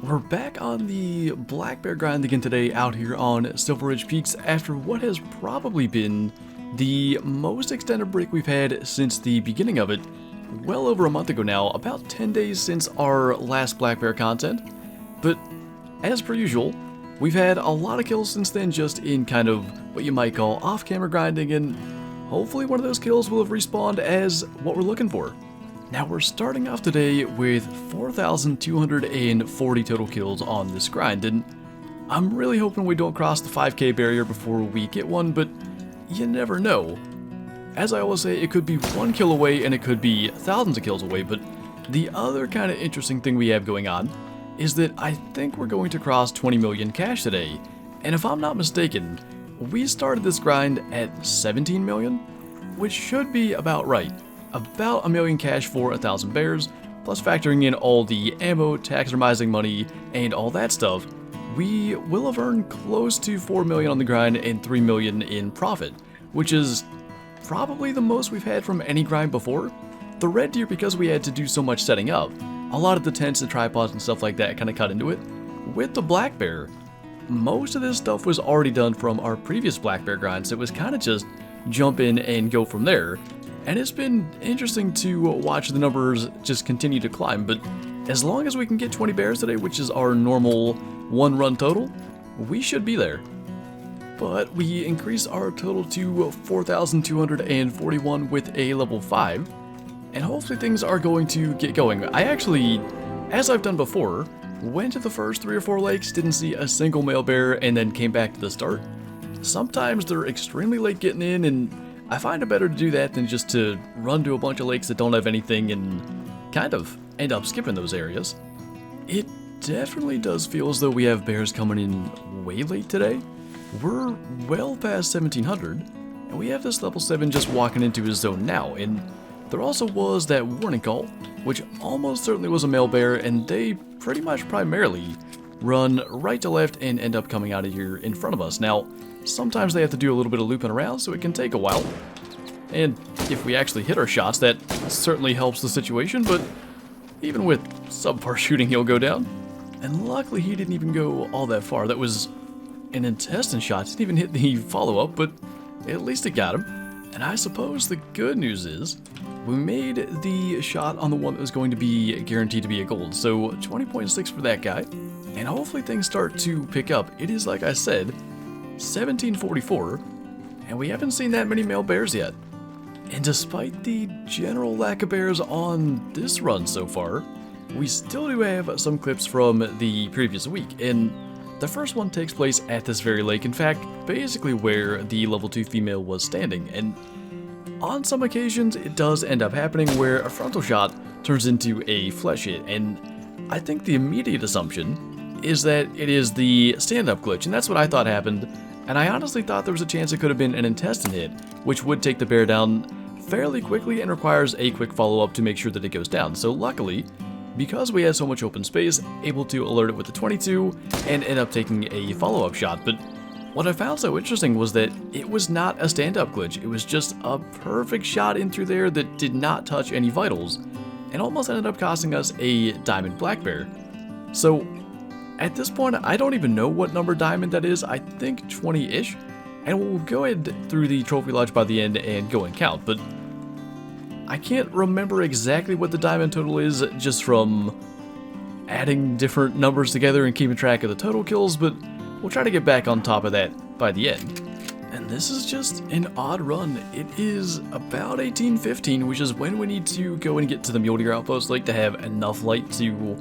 We're back on the black bear grind again today out here on Silver Ridge Peaks after what has probably been the most extended break we've had since the beginning of it. Well over a month ago now, about 10 days since our last black bear content. But as per usual, we've had a lot of kills since then, just in kind of what you might call off-camera grinding, and hopefully one of those kills will have respawned as what we're looking for. Now we're starting off today with 4,240 total kills on this grind, and I'm really hoping we don't cross the 5k barrier before we get one, but you never know. As I always say, it could be 1 kill away and it could be thousands of kills away, but the other kind of interesting thing we have going on is that I think we're going to cross 20 million cash today, and if I'm not mistaken, we started this grind at 17 million, which should be about right. About a million cash for 1,000 bears, plus factoring in all the ammo, taxidermizing money, and all that stuff, we will have earned close to 4 million on the grind and 3 million in profit, which is probably the most we've had from any grind before. The red deer, because we had to do so much setting up, a lot of the tents and tripods and stuff like that kind of cut into it. With the black bear, most of this stuff was already done from our previous black bear grind, so it was kind of just jump in and go from there. And it's been interesting to watch the numbers just continue to climb, but as long as we can get 20 bears today, which is our normal one run total, we should be there. But we increase our total to 4,241 with a level 5, and hopefully things are going to get going. I actually, as I've done before, went to the first 3 or 4 lakes, didn't see a single male bear, and then came back to the start. Sometimes they're extremely late getting in, and I find it better to do that than just to run to a bunch of lakes that don't have anything and kind of end up skipping those areas. It definitely does feel as though we have bears coming in way late today. We're well past 1,700, and we have this level 7 just walking into his zone now, and there also was that warning call, which almost certainly was a male bear, and they pretty much primarily run right to left and end up coming out of here in front of us. Now, sometimes they have to do a little bit of looping around, so it can take a while. And if we actually hit our shots, that certainly helps the situation, but even with subpar shooting, he'll go down. And luckily, he didn't even go all that far. That was an intestine shot. Didn't even hit the follow-up, but at least it got him. And I suppose the good news is we made the shot on the one that was going to be guaranteed to be a gold. So 20.6 for that guy. And hopefully things start to pick up. It is, like I said, 1744, and we haven't seen that many male bears yet. And despite the general lack of bears on this run so far, we still do have some clips from the previous week, and the first one takes place at this very lake, in fact, basically where the level 2 female was standing, and on some occasions it does end up happening where a frontal shot turns into a flesh hit, and I think the immediate assumption is that it is the stand-up glitch, and that's what I thought happened. And I honestly thought there was a chance it could have been an intestine hit, which would take the bear down fairly quickly and requires a quick follow-up to make sure that it goes down. So luckily, because we had so much open space, able to alert it with the 22 and end up taking a follow-up shot. But what I found so interesting was that it was not a stand-up glitch. It was just a perfect shot in through there that did not touch any vitals, and almost ended up costing us a diamond black bear. So at this point, I don't even know what number diamond that is. I think 20-ish. And we'll go ahead through the trophy lodge by the end and go and count. But I can't remember exactly what the diamond total is just from adding different numbers together and keeping track of the total kills. But we'll try to get back on top of that by the end. And this is just an odd run. It is about 18:15, which is when we need to go and get to the mule deer outpost lake to have enough light to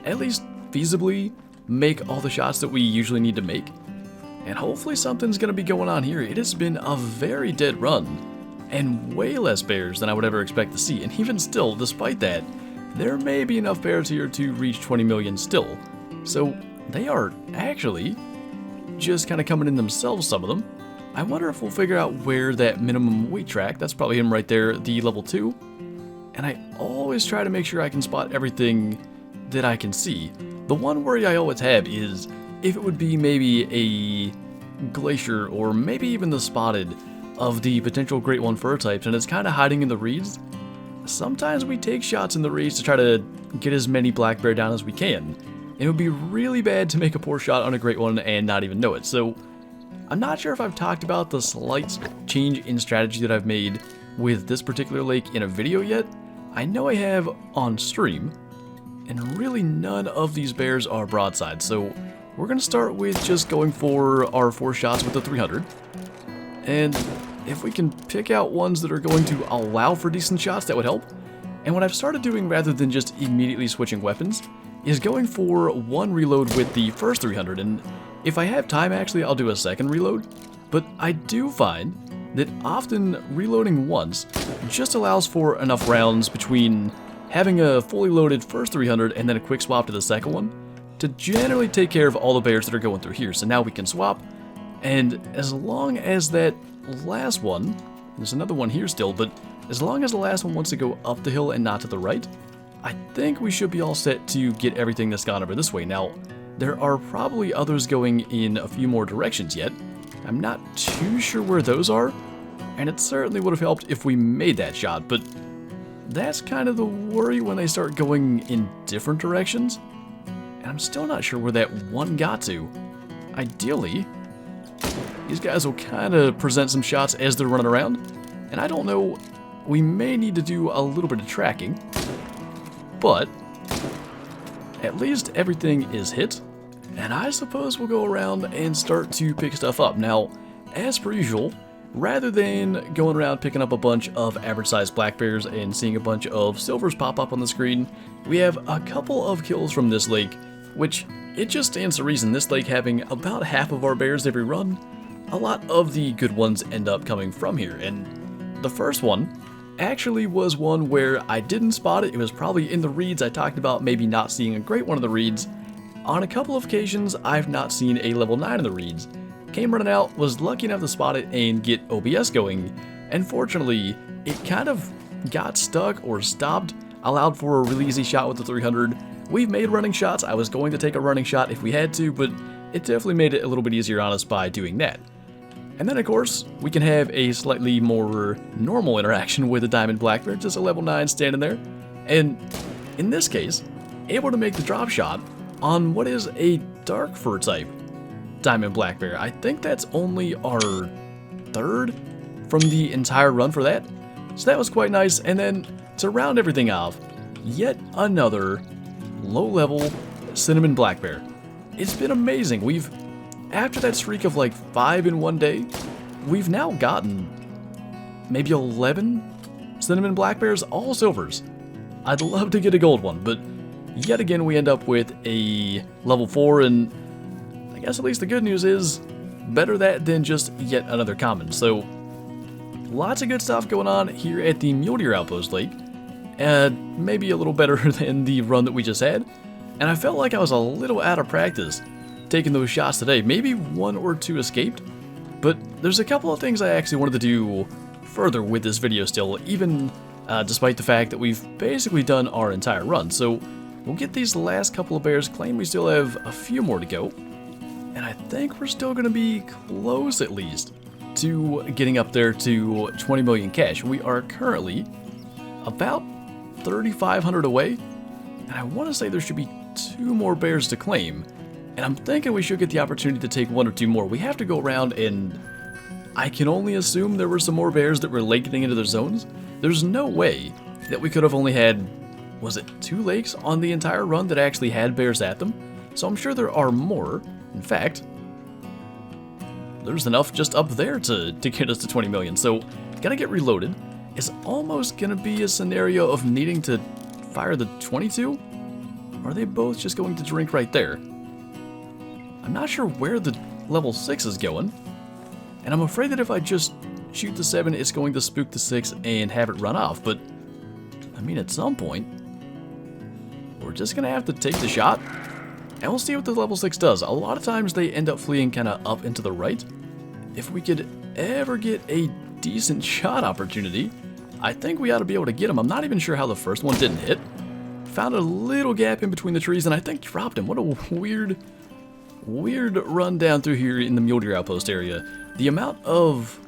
at least feasibly make all the shots that we usually need to make. And hopefully something's going to be going on here. It has been a very dead run, and way less bears than I would ever expect to see. And even still, despite that, there may be enough bears here to reach 20 million still. So they are actually just kind of coming in themselves, some of them. I wonder if we'll figure out where that minimum weight track, that's probably him right there, the level 2. And I always try to make sure I can spot everything that I can see. The one worry I always have is if it would be maybe a glacier or maybe even the spotted of the potential Great One fur types, and it's kind of hiding in the reeds. Sometimes we take shots in the reeds to try to get as many black bear down as we can, and it would be really bad to make a poor shot on a great one and not even know it. So I'm not sure if I've talked about the slight change in strategy that I've made with this particular lake in a video yet. I know I have on stream, and really none of these bears are broadside, so we're going to start with just going for our 4 shots with the 300. And if we can pick out ones that are going to allow for decent shots, that would help. And what I've started doing, rather than just immediately switching weapons, is going for 1 reload with the first 300, and if I have time actually I'll do a second reload, but I do find that often reloading once just allows for enough rounds between having a fully loaded first 300 and then a quick swap to the second one to generally take care of all the bears that are going through here. So now we can swap, and as long as that last one, there's another one here still, but as long as the last one wants to go up the hill and not to the right, I think we should be all set to get everything that's gone over this way. Now, there are probably others going in a few more directions yet. I'm not too sure where those are, and it certainly would have helped if we made that shot, but that's kind of the worry when they start going in different directions, and I'm still not sure where that one got to. Ideally, these guys will kind of present some shots as they're running around, and I don't know, we may need to do a little bit of tracking, but at least everything is hit, and I suppose we'll go around and start to pick stuff up. Now, as per usual, rather than going around picking up a bunch of average-sized black bears and seeing a bunch of silvers pop up on the screen, we have a couple of kills from this lake, which it just stands to reason, this lake having about half of our bears every run, a lot of the good ones end up coming from here. And the first one actually was one where I didn't spot it. It was probably in the reeds. I talked about maybe not seeing a great one of the reeds. On a couple of occasions, I've not seen a level 9 in the reeds. Came running out, was lucky enough to spot it and get OBS going, and fortunately, it kind of got stuck or stopped, allowed for a really easy shot with the 300. We've made running shots. I was going to take a running shot if we had to, but it definitely made it a little bit easier on us by doing that. And then, of course, we can have a slightly more normal interaction with a diamond black bear, just a level 9 standing there. And in this case, able to make the drop shot on what is a dark fur type diamond black bear. I think that's only our 3rd from the entire run for that. So that was quite nice. And then to round everything off, yet another low-level cinnamon black bear. It's been amazing. After that streak of like 5 in one day, we've now gotten maybe 11 cinnamon black bears, all silvers. I'd love to get a gold one, but yet again we end up with a level 4, and I guess at least the good news is better that than just yet another common. So lots of good stuff going on here at the Mule Deer Outpost Lake, and maybe a little better than the run that we just had. And I felt like I was a little out of practice taking those shots today. Maybe 1 or 2 escaped, but there's a couple of things I actually wanted to do further with this video still, even despite the fact that we've basically done our entire run. So we'll get these last couple of bears, claim we still have a few more to go, and I think we're still going to be close at least to getting up there to 20 million cash. We are currently about 3,500 away, and I want to say there should be 2 more bears to claim. And I'm thinking we should get the opportunity to take 1 or 2 more. We have to go around, and I can only assume there were some more bears that were laking into their zones. There's no way that we could have only had, was it 2 lakes on the entire run that actually had bears at them? So I'm sure there are more. In fact, there's enough just up there to get us to 20 million. So gotta get reloaded. It's almost gonna be a scenario of needing to fire the 22? Or are they both just going to drink right there? I'm not sure where the level 6 is going, and I'm afraid that if I just shoot the 7, it's going to spook the 6 and have it run off, but I mean, at some point, we're just going to have to take the shot, and we'll see what the level 6 does. A lot of times they end up fleeing kind of up into the right. If we could ever get a decent shot opportunity, I think we ought to be able to get him. I'm not even sure how the first one didn't hit. Found a little gap in between the trees, and I think dropped him. What a weird run down through here in the Mule Deer Outpost area. The amount of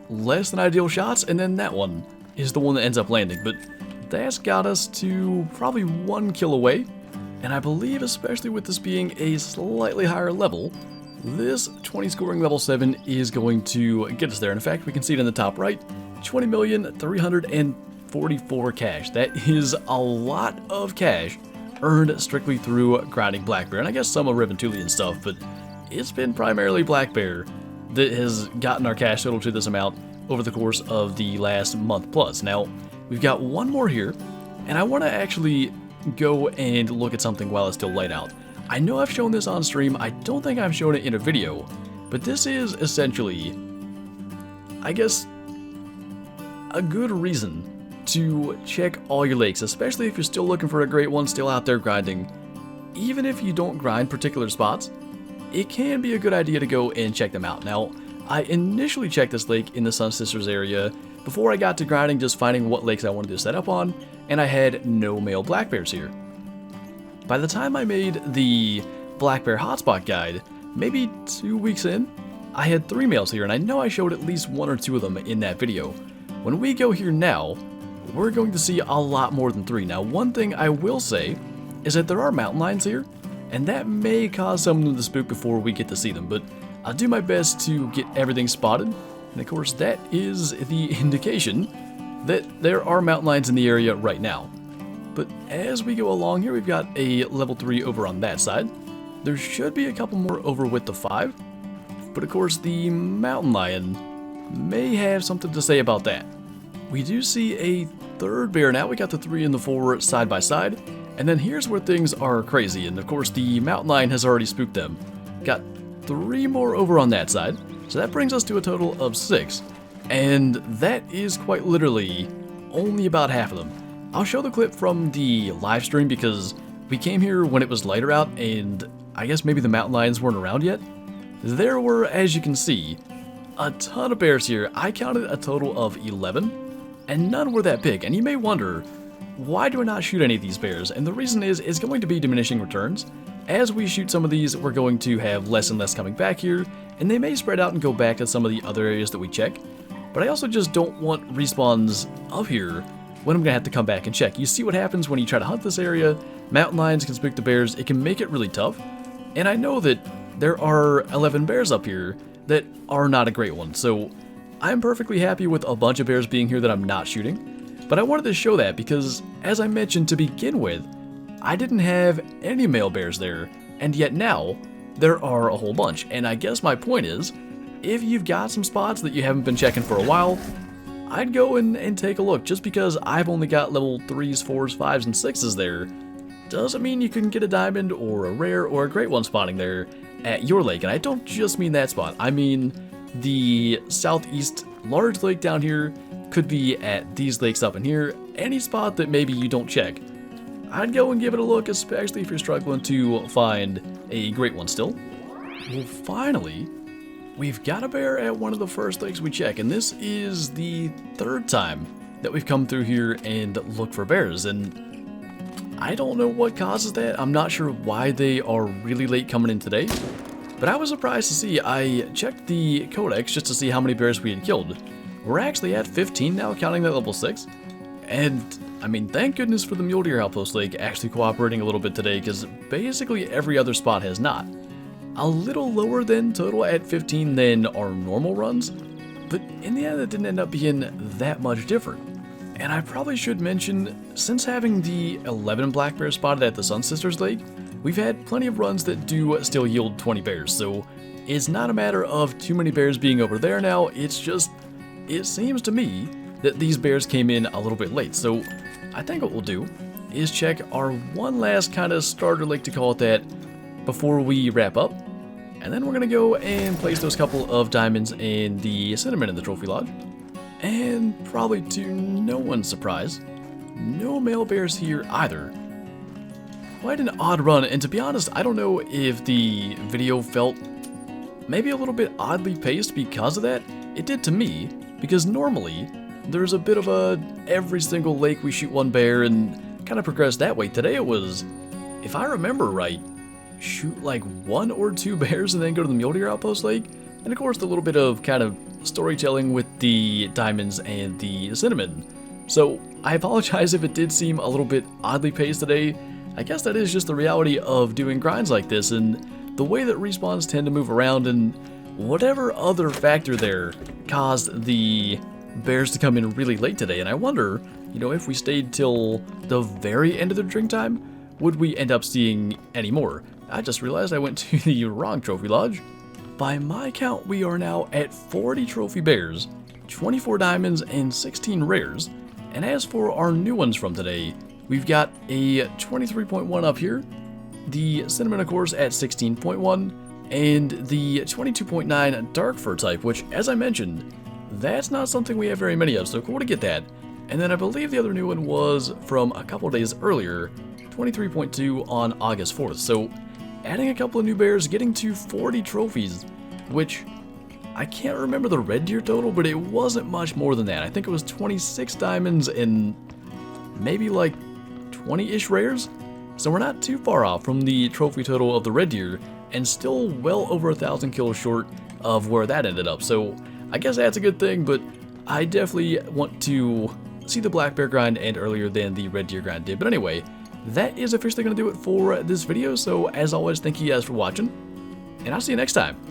less than ideal shots, and then that one is the one that ends up landing. But that's got us to probably 1 kill away. And I believe, especially with this being a slightly higher level, this 20 scoring level 7 is going to get us there. And in fact, we can see it in the top right, 20,344 cash. That is a lot of cash earned strictly through grinding Black Bear. And I guess some of Riventuli and stuff, but it's been primarily Black Bear that has gotten our cash total to this amount over the course of the last month plus. Now, we've got one more here, and I want to actually go and look at something while it's still light out. I know I've shown this on stream, I don't think I've shown it in a video, but this is essentially, I guess, a good reason to check all your lakes, especially if you're still looking for a great one, still out there grinding. Even if you don't grind particular spots, it can be a good idea to go and check them out. Now, I initially checked this lake in the Sun Sisters area before I got to grinding, just finding what lakes I wanted to set up on, and I had no male black bears here. By the time I made the Black Bear Hotspot guide, maybe 2 weeks in, I had 3 males here, and I know I showed at least 1 or 2 of them in that video. When we go here now, we're going to see a lot more than 3. Now, one thing I will say is that there are mountain lions here, and that may cause some of them to spook before we get to see them, but I'll do my best to get everything spotted. And of course, that is the indication that there are mountain lions in the area right now. But as we go along here, we've got a level 3 over on that side. There should be a couple more over with the 5. But of course, the mountain lion may have something to say about that. We do see a 3rd bear now. We got the 3 and the 4 side by side. And then here's where things are crazy. And of course, the mountain lion has already spooked them. Got 3 more over on that side. So that brings us to a total of 6. And that is quite literally only about half of them. I'll show the clip from the live stream because we came here when it was lighter out and I guess maybe the mountain lions weren't around yet. There were, as you can see, a ton of bears here. I counted a total of 11 and none were that big. And you may wonder, why do I not shoot any of these bears? And the reason is it's going to be diminishing returns. As we shoot some of these, we're going to have less and less coming back here, and they may spread out and go back to some of the other areas that we check. But I also just don't want respawns up here when I'm going to have to come back and check. You see what happens when you try to hunt this area. Mountain lions can spook the bears. It can make it really tough. And I know that there are 11 bears up here that are not a great one. So I'm perfectly happy with a bunch of bears being here that I'm not shooting. But I wanted to show that because, as I mentioned to begin with, I didn't have any male bears there, and yet now, there are a whole bunch. And I guess my point is, if you've got some spots that you haven't been checking for a while, I'd go and take a look. Just because I've only got level 3s, 4s, 5s, and 6s there, doesn't mean you couldn't get a diamond or a rare or a great one spotting there at your lake. And I don't just mean that spot, I mean the southeast large lake down here could be at these lakes up in here. Any spot that maybe you don't check, I'd go and give it a look, especially if you're struggling to find a great one still. Well, finally, we've got a bear at one of the first lakes we check, and this is the 3rd time that we've come through here and look for bears, and I don't know what causes that. I'm not sure why they are really late coming in today, but I was surprised to see. I checked the codex just to see how many bears we had killed. We're actually at 15 now, counting that level 6, and I mean, thank goodness for the Mule Deer Outpost Lake actually cooperating a little bit today, because basically every other spot has not. A little lower than total at 15 than our normal runs, but in the end it didn't end up being that much different. And I probably should mention, since having the 11 black bears spotted at the Sun Sisters Lake, we've had plenty of runs that do still yield 20 bears, so it's not a matter of too many bears being over there now, it's just, it seems to me that these bears came in a little bit late. So I think what we'll do is check our one last kind of starter lake, to call it that, before we wrap up. And then we're going to go and place those couple of diamonds and the cinnamon in the trophy lodge. And probably to no one's surprise, no male bears here either. Quite an odd run, and to be honest, I don't know if the video felt maybe a little bit oddly paced because of that. It did to me, because normally there's a bit of a every single lake we shoot one bear and kind of progress that way. Today it was, if I remember right, shoot like 1 or 2 bears and then go to the Mule Deer Outpost Lake. And of course the little bit of kind of storytelling with the diamonds and the cinnamon. So I apologize if it did seem a little bit oddly paced today. I guess that is just the reality of doing grinds like this, and the way that respawns tend to move around, and whatever other factor there caused the bears to come in really late today. And I wonder, you know, if we stayed till the very end of the drink time, would we end up seeing any more? I just realized I went to the wrong trophy lodge. By my count, we are now at 40 trophy bears, 24 diamonds, and 16 rares. And as for our new ones from today, we've got a 23.1 up here, the cinnamon, of course, at 16.1, and the 22.9 dark fur type, which, as I mentioned, that's not something we have very many of, so cool to get that. And then I believe the other new one was from a couple days earlier, 23.2 on August 4th. So adding a couple of new bears, getting to 40 trophies, which I can't remember the red deer total, but it wasn't much more than that. I think it was 26 diamonds and maybe like 20-ish rares. So we're not too far off from the trophy total of the red deer, and still well over 1,000 kills short of where that ended up. So I guess that's a good thing, but I definitely want to see the black bear grind end earlier than the red deer grind did. But anyway, that is officially going to do it for this video. So as always, thank you guys for watching, and I'll see you next time.